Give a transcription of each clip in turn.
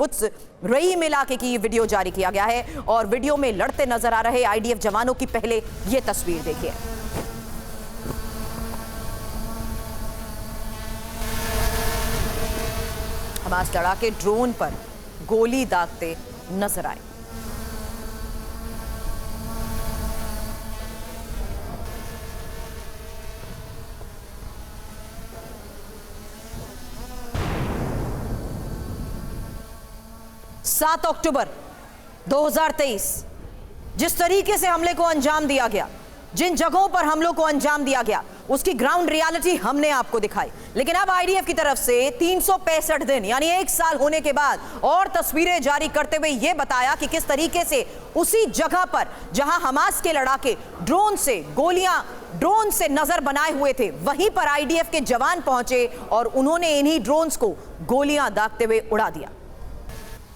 किबुत्ज रईम इलाके की वीडियो जारी किया गया है और वीडियो में लड़ते नजर आ रहे आईडीएफ जवानों की पहले ये तस्वीर देखिए। हमास लड़ाके ड्रोन पर गोली दागते नजर आए। सात अक्टूबर 2023 जिस तरीके से हमले को अंजाम दिया गया, जिन जगहों पर हमलों को अंजाम दिया गया, उसकी ग्राउंड रियलिटी हमने आपको दिखाई। लेकिन अब आईडीएफ की तरफ से 365 दिन यानी 1 साल होने के बाद और तस्वीरें जारी करते हुए यह बताया कि किस तरीके से उसी जगह पर जहां हमास के लड़ाके ड्रोन से नजर बनाए हुए थे, वहीं पर आईडीएफ के जवान पहुंचे और उन्होंने इन्हीं ड्रोन्स को गोलियां दागते हुए उड़ा दिया।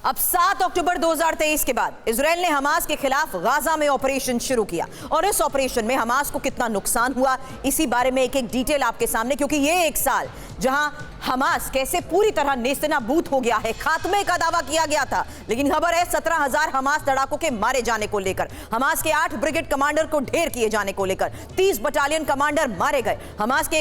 अब 7 अक्टूबर 2023 के बाद इजराइल ने हमास के खिलाफ गाजा में ऑपरेशन शुरू किया और इस ऑपरेशन में हमास को कितना नुकसान हुआ, इसी बारे में एक एक डिटेल आपके सामने, क्योंकि ये 1 साल जहां हमास कैसे पूरी तरह नेस्तनाबूद हो गया है। खात्मे का दावा किया गया था, लेकिन खबर है 17,000 हमास लड़ाकों के मारे जाने को लेकर, हमास के 8 ब्रिगेड कमांडर को ढेर किए जाने को लेकर 30 बटालियन कमांडर मारे गए, हमास के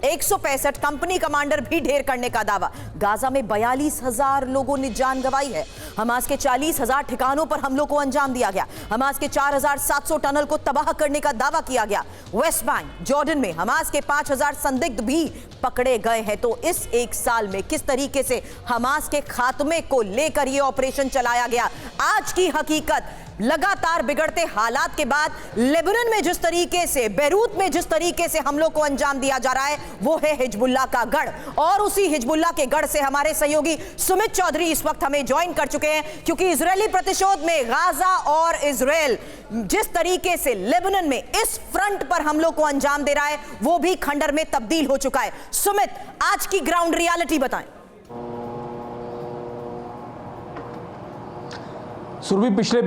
165 कंपनी कमांडर भी ढेर करने का दावा। गाजा में 42,000 लोगों ने जान गंवाई है। हमास के 40,000 ठिकानों पर हमलों को अंजाम दिया गया। हमास के 4,700 टनल को तबाह करने का दावा किया गया। वेस्ट बैंक जॉर्डन में हमास के 5,000 संदिग्ध भी पकड़े गए हैं। तो इस 1 साल में किस तरीके से हमास के खात्मे को लेकर यह ऑपरेशन चलाया गया, आज की हकीकत लगातार बिगड़ते हालात के बाद लेबनान में जिस तरीके से, बेरूत में जिस तरीके से हमलों को अंजाम दिया जा रहा है, वो है हिजबुल्लाह का गढ़। और उसी हिजबुल्लाह के गढ़ से हमारे सहयोगी सुमित चौधरी इस वक्त हमें ज्वाइन कर चुके हैं, क्योंकि इजरायली प्रतिशोध में गाजा और इजराइल जिस तरीके से लेबनान में इस फ्रंट पर हमलों को अंजाम दे रहा है, वो भी खंडर में तब्दील हो चुका है। सुमित, आज की ग्राउंड रियलिटी बताएं। सुरभि, पिछले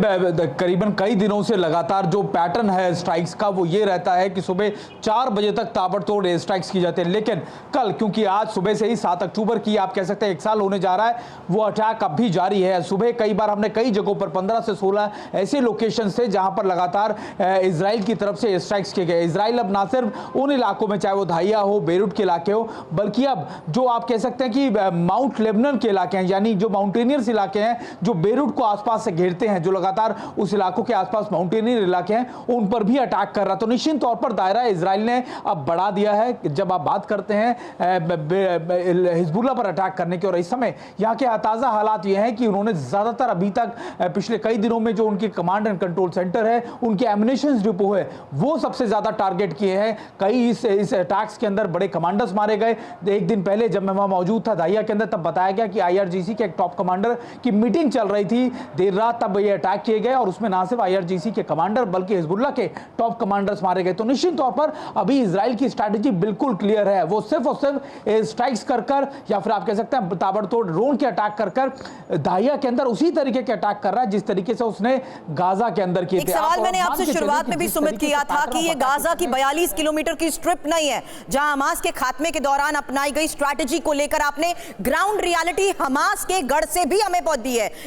करीबन कई दिनों से लगातार जो पैटर्न है स्ट्राइक्स का वो ये रहता है कि सुबह 4 बजे तक ताबड़तोड़ एयर स्ट्राइक्स की जाती है, लेकिन कल, क्योंकि आज सुबह से ही 7 अक्टूबर की आप कह सकते हैं 1 साल होने जा रहा है, वो अटैक अब भी जारी है। सुबह कई बार हमने कई जगहों पर 15 से 16 ऐसे लोकेशन थे जहां पर लगातार इजराइल की तरफ से एयर स्ट्राइक्स किए गए। इजराइल अब ना सिर्फ उन इलाकों में, चाहे वो धाइया हो, बेरूट के इलाके हो, बल्कि अब जो आप कह सकते हैं कि माउंट लेबनान के इलाके हैं, यानी जो माउंटेनियर्स इलाके हैं, जो बेरूट को आसपास से घेरते हैं, जो लगातार उस इलाकों के आसपास माउंटेनियर इलाके हैं, उन पर भी अटैक कर रहा। तो निश्चित तौर पर दायरा इजराइल ने अब बढ़ा दिया है जब आप बात करते हैं हिजबुल्लाह पर अटैक करने की। और इस समय यहाँ के ताजा हालात ये हैं कि उन्होंने ज्यादातर अभी तक पिछले कई दिनों में जो उनके कमांड एंड कंट्रोल सेंटर है, उनके एम्युनिशन डिपो है, वो सबसे ज्यादा टारगेट किए हैं। कई इस अटैक्स के अंदर बड़े कमांडर्स मारे गए। एक दिन पहले जब मैं वहां मौजूद था दाहिया के अंदर, तब बताया गया कि IRGC के एक टॉप कमांडर की मीटिंग चल रही थी देर रात, तब ये अटैक किए गए और उसमें ना सिर्फ IRGC के कमांडर बल्कि हिजबुल्लाह के टॉप कमांडर्स मारे गए। तो निश्चित तौर पर अभी इजराइल की स्ट्रैटेजी बिल्कुल क्लियर है, वो सिर्फ और सिर्फ स्ट्राइक्स कर या फिर आप कह सकते हैं ताबड़तोड़ ड्रोन के अटैक कर दाहिया के अंदर उसी तरीके के अटैक कर रहा है जिस तरीके से उसने गाजा के अंदर किए थे। सवाल मैंने आपसे शुरुआत में भी सुमित किया था कि ये गाजा की 42 किलोमीटर की स्ट्रिप नहीं है जहां हमास के खात्मे के दौरान अपनाई गई स्ट्रैटेजी को लेकर आपने ग्राउंड रियलिटी हमास के गढ़ से भी हमें पहुंच दी है।